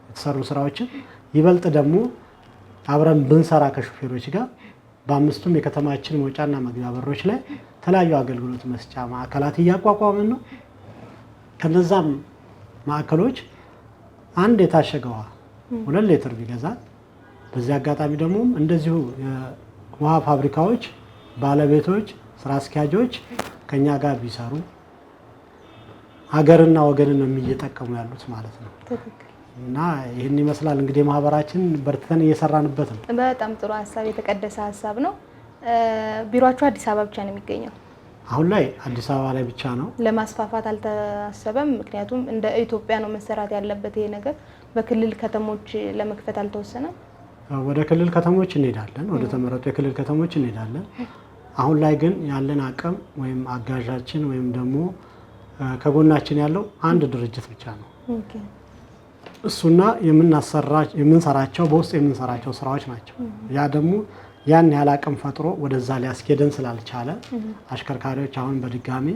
የተሰሩ ስራዎችን ይበልጥ ደግሞ አብረን ብንሰራ ከሹፌሮች ጋር በአምስቱም የከተማችን መውጫና መግቢያ በሮች ላይ የተለያዩ አገልግሎት መስጫ ማዕከላት እያቋቋምን ነው። ከነዛም ማዕከሎች አንድ የታሸገ ውሃ 2 ሊትር ቢገዛል፣ በዚህ አጋጣሚ ደግሞ እንደዚሁ የውሃ ፋብሪካዎች ባለቤቶች፣ ስራ አስኪያጆች ከኛ ጋር ቢሰሩ ሀገርና ወገንን ነው እየጠቀሙ ያሉት ማለት ነው። እና ይህን ይመስላል እንግዲህ ማህበራችን በርትተን እየሰራንበት ነው። በጣም ጥሩ ሀሳብ፣ የተቀደሰ ሀሳብ ነው። ቢሮአችሁ አዲስ አበባ ብቻ ነው የሚገኘው? አሁን ላይ አዲስ አበባ ላይ ብቻ ነው። ለማስፋፋት አልተሰበም? ምክንያቱም እንደ ኢትዮጵያ ነው መሰራት ያለበት ይሄ ነገር። በክልል ከተሞች ለመክፈት አልተወሰነም? ወደ ክልል ከተሞች እንሄዳለን፣ ወደ ተመረጡ የክልል ከተሞች እንሄዳለን። አሁን ላይ ግን ያለን አቅም ወይም አጋዣችን ወይም ደግሞ ከጎናችን ያለው አንድ ድርጅት ብቻ ነው። እሱና የምንሰራቸው በውስጥ የምንሰራቸው ስራዎች ናቸው። ያ ደግሞ ያን ያህል አቅም ፈጥሮ ወደዛ ሊያስኬደን ስላልቻለ አሽከርካሪዎች አሁን በድጋሚ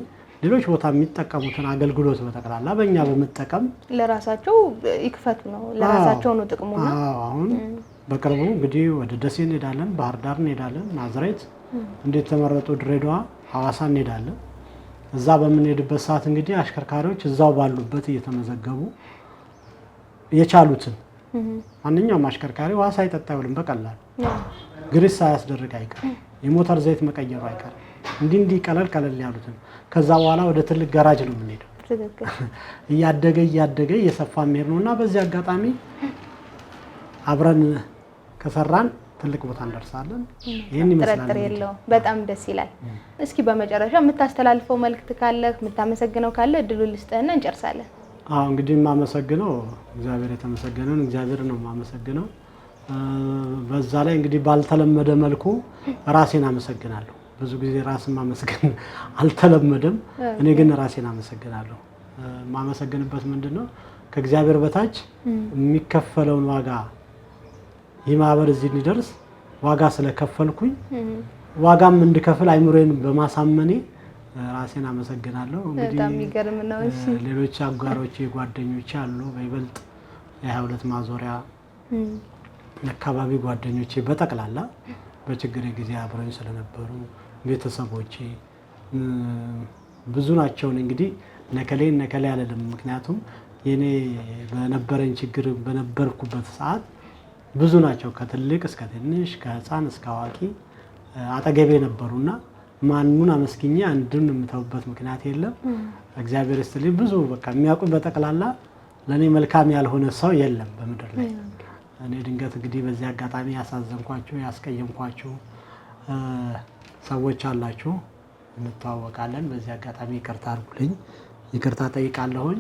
ሌሎች ቦታ የሚጠቀሙትን አገልግሎት በጠቅላላ በእኛ በመጠቀም ለራሳቸው ይክፈቱ ነው፣ ለራሳቸው ነው ጥቅሙ ነው። አሁን በቅርቡ እንግዲህ ወደ ደሴ እንሄዳለን፣ ባህር ዳር እንሄዳለን፣ ናዝሬት፣ እንዴት ተመረጡ ድሬዳዋ፣ ሐዋሳ እንሄዳለን። እዛ በምንሄድበት ሰዓት እንግዲህ አሽከርካሪዎች እዛው ባሉበት እየተመዘገቡ የቻሉትን ማንኛውም አሽከርካሪ ውሃ ሳይጠጣ አይውልም። በቀላል ግሪስ ሳያስደርግ አይቀርም፣ የሞተር ዘይት መቀየሩ አይቀርም። እንዲህ ቀለል ያሉትን ከዛ በኋላ ወደ ትልቅ ገራጅ ነው የምንሄደው። እያደገ እየሰፋ የሚሄድ ነው እና በዚህ አጋጣሚ አብረን ከሰራን ትልቅ ቦታ እንደርሳለን። ይሄን ይመስላል። ጥርጥር የለውም። በጣም ደስ ይላል። እስኪ በመጨረሻ የምታስተላልፈው መልእክት ካለ፣ የምታመሰግነው ካለ እድሉ ልስጥህና እንጨርሳለን። እንግዲህ የማመሰግነው እግዚአብሔር የተመሰገነውን እግዚአብሔር ነው የማመሰግነው። በዛ ላይ እንግዲህ ባልተለመደ መልኩ ራሴን አመሰግናለሁ። ብዙ ጊዜ ራስን ማመስገን አልተለመደም። እኔ ግን ራሴን አመሰግናለሁ። የማመሰግንበት ምንድነው ከእግዚአብሔር በታች የሚከፈለውን ዋጋ ይህ ማህበር እዚህ እንዲደርስ ዋጋ ስለከፈልኩኝ ዋጋም እንድከፍል አይምሮዬን በማሳመኔ ራሴን አመሰግናለሁ። በጣም የሚገርም ነው። እሺ ሌሎች አጋሮቼ ጓደኞቼ አሉ፣ በይበልጥ የ22 ማዞሪያ አካባቢ ጓደኞቼ በጠቅላላ በችግሬ ጊዜ አብረኝ ስለነበሩ ቤተሰቦቼ ብዙ ናቸው። እንግዲህ ነከሌ አይደለም፣ ምክንያቱም የኔ በነበረኝ ችግር በነበርኩበት ሰዓት ብዙ ናቸው። ከትልቅ እስከ ትንሽ ከህፃን እስከ አዋቂ አጠገቤ ነበሩና ማንኑን አመስግኜ አንዱን የምተውበት ምክንያት የለም። እግዚአብሔር ይስጥልኝ። ብዙ በቃ የሚያውቁኝ በጠቅላላ ለኔ መልካም ያልሆነ ሰው የለም በምድር ላይ። እኔ ድንገት እንግዲህ በዚህ አጋጣሚ ያሳዘንኳችሁ ያስቀየምኳችሁ ሰዎች አላችሁ፣ እንተዋወቃለን። በዚህ አጋጣሚ ይቅርታ አድርጉልኝ፣ ይቅርታ ጠይቃለሁኝ።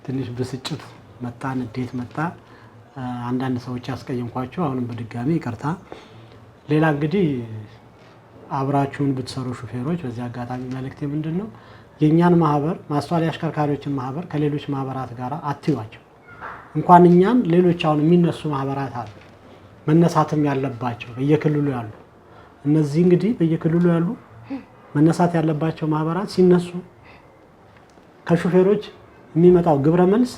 ትንሽ ብስጭት መጣ፣ ንዴት መጣ፣ አንዳንድ ሰዎች ያስቀየምኳችሁ አሁንም በድጋሚ ይቅርታ። ሌላ እንግዲህ አብራችሁን ብትሰሩ ሹፌሮች በዚህ አጋጣሚ መልእክቴ ምንድነው የኛን ማህበር ማስተዋል አሽከርካሪዎችን ማህበር ከሌሎች ማህበራት ጋር አትዩዋቸው። እንኳን እኛን ሌሎች አሁን የሚነሱ ማህበራት አሉ መነሳትም ያለባቸው በየክልሉ ያሉ። እነዚህ እንግዲህ በየክልሉ ያሉ መነሳት ያለባቸው ማህበራት ሲነሱ ከሹፌሮች የሚመጣው ግብረ መልስ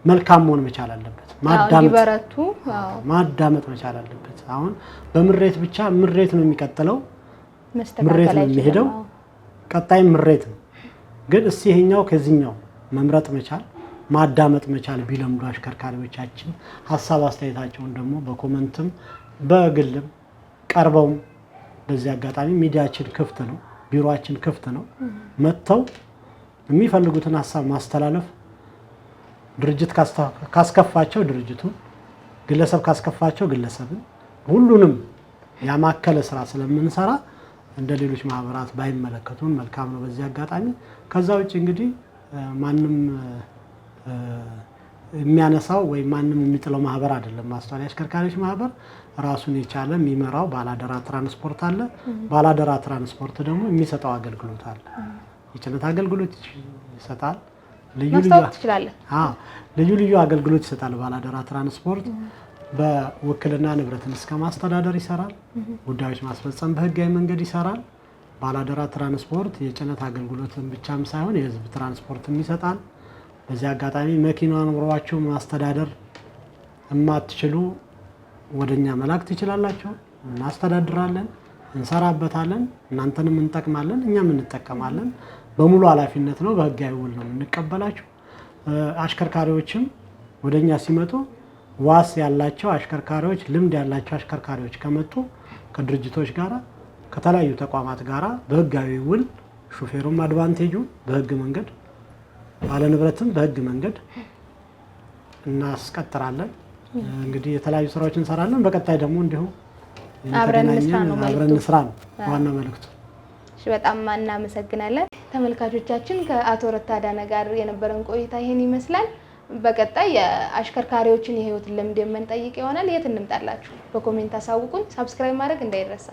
መልካም መሆን መቻል አለበት። ማዳመጥ መቻል አለበት። አሁን በምሬት ብቻ ምሬት ነው የሚቀጥለው፣ ምሬት ነው የሚሄደው፣ ቀጣይም ምሬት ነው። ግን እስቲ ይሄኛው ከዚህኛው መምረጥ መቻል ማዳመጥ መቻል ቢለምዱ አሽከርካሪዎቻችን ሀሳብ አስተያየታቸውን ደግሞ በኮመንትም በግልም ቀርበውም በዚህ አጋጣሚ ሚዲያችን ክፍት ነው፣ ቢሮአችን ክፍት ነው። መጥተው የሚፈልጉትን ሀሳብ ማስተላለፍ ድርጅት ካስከፋቸው ድርጅቱ፣ ግለሰብ ካስከፋቸው ግለሰብን፣ ሁሉንም ያማከለ ስራ ስለምንሰራ እንደ ሌሎች ማህበራት ባይመለከቱን መልካም ነው በዚህ አጋጣሚ። ከዛ ውጭ እንግዲህ ማንም የሚያነሳው ወይ ማንም የሚጥለው ማህበር አይደለም። ማስተዋል አሽከርካሪዎች ማህበር ራሱን የቻለ የሚመራው ባላደራ ትራንስፖርት አለ። ባላደራ ትራንስፖርት ደግሞ የሚሰጠው አገልግሎት አለ። የጭነት አገልግሎት ይሰጣል። ልዩ ልዩ አገልግሎት ይሰጣል። ባላደራ ትራንስፖርት በውክልና ንብረትን እስከ ማስተዳደር ይሰራል። ጉዳዮች ማስፈጸም በህጋዊ መንገድ ይሰራል። ባላደራ ትራንስፖርት የጭነት አገልግሎትን ብቻም ሳይሆን የህዝብ ትራንስፖርትም ይሰጣል። በዚህ አጋጣሚ መኪና ኖሯችሁ ማስተዳደር የማትችሉ ወደኛ መላክ ትችላላችሁ። እናስተዳድራለን፣ እንሰራበታለን፣ እናንተንም እንጠቅማለን፣ እኛም እንጠቀማለን። በሙሉ ኃላፊነት ነው፣ በህጋዊ ውል ነው የምንቀበላቸው። አሽከርካሪዎችም ወደኛ ሲመጡ ዋስ ያላቸው አሽከርካሪዎች፣ ልምድ ያላቸው አሽከርካሪዎች ከመጡ ከድርጅቶች ጋራ ከተለያዩ ተቋማት ጋራ በህጋዊ ውል ሹፌሩም አድቫንቴጁ በህግ መንገድ ባለንብረትም በህግ መንገድ እናስቀጥራለን። እንግዲህ የተለያዩ ስራዎች እንሰራለን። በቀጣይ ደግሞ እንዲሁ አብረን እንስራ ነው ዋና መልእክቱ። በጣም እናመሰግናለን። ተመልካቾቻችን ከአቶ ረታ አዳነ ጋር የነበረን ቆይታ ይሄን ይመስላል። በቀጣይ የአሽከርካሪዎችን የህይወት ልምድ የምንጠይቅ ይሆናል። የት እንምጣላችሁ? በኮሜንት አሳውቁን። ሰብስክራይብ ማድረግ እንዳይረሳ።